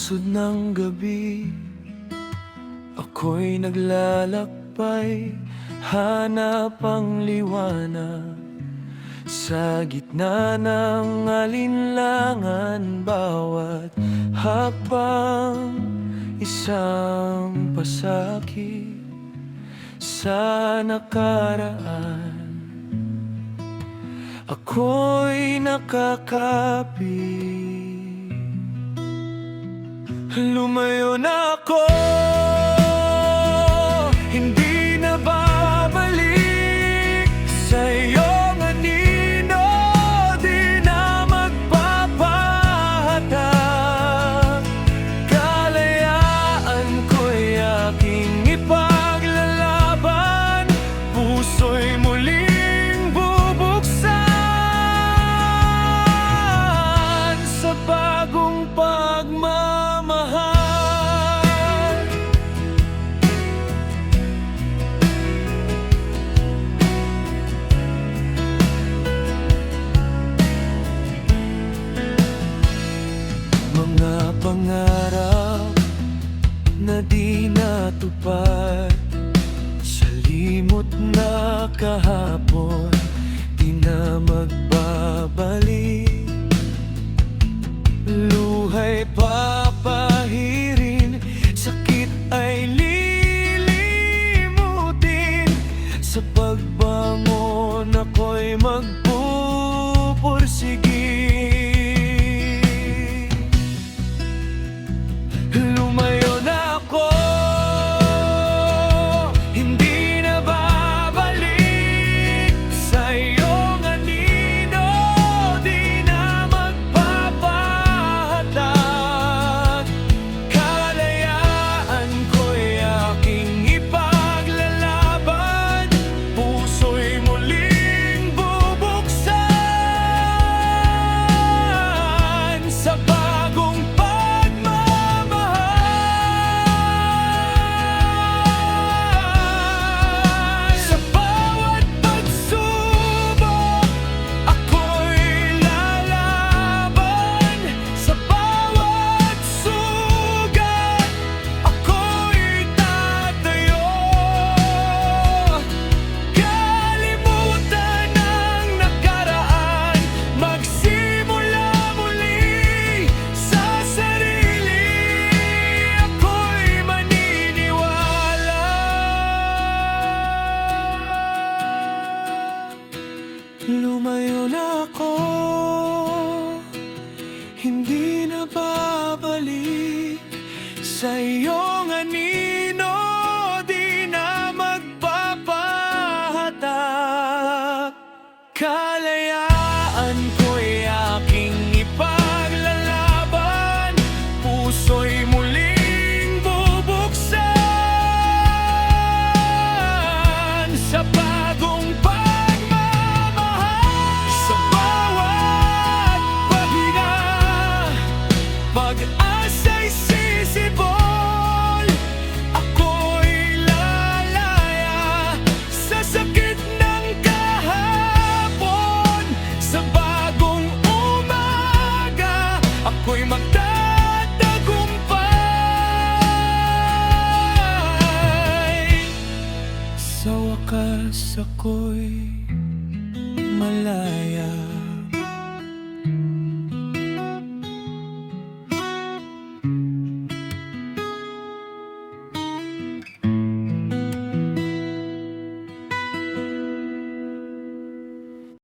pusod ng gabi, ako'y naglalakbay, hanap ang liwanag. Sa gitna ng alinlangan, bawat hakbang isang pasakit sa nakaraan. Ako'y nakakapit, lumayo na ako, hindi na babalik sa iyong anino, di na magpapahatag. Kalayaan ko'y aking ipaglalaban, puso'y muling bubuksan sa bagong pagmamahal. Mga pangarap na di natupad, sa limot na kahapon, di na magbabalik. Luha'y papahirin, sakit ay lilimutin. Sa pagbangon ako'y magpupursige. Lumayo na ako, hindi na babalik sa iyong anino, di na magpapahatag. Kalayaan ko'y aking ipaglalaban, puso'y muling bubuksan sa bagong sa bawat pagsubok, ako'y lalaban. Sa bawat sugat, ako'y tatayo. Kalimutan ang nakaraan, magsimula muli sa sarili. Ako'y maniniwala. Lumayo na ako, hindi na babalik sa iyong anino, di na magpapahatag. Kalayaan ko'y aking ipaglalaban, puso'y muling bubuksan sa bagong pagmamahal. Sa bawat paghinga, pag-asa'y sisibol, ako'y lalaya sa sakit ng kahapon. Sa bagong umaga, ako'y magtatagumpay. Sa wakas ako'y malaya.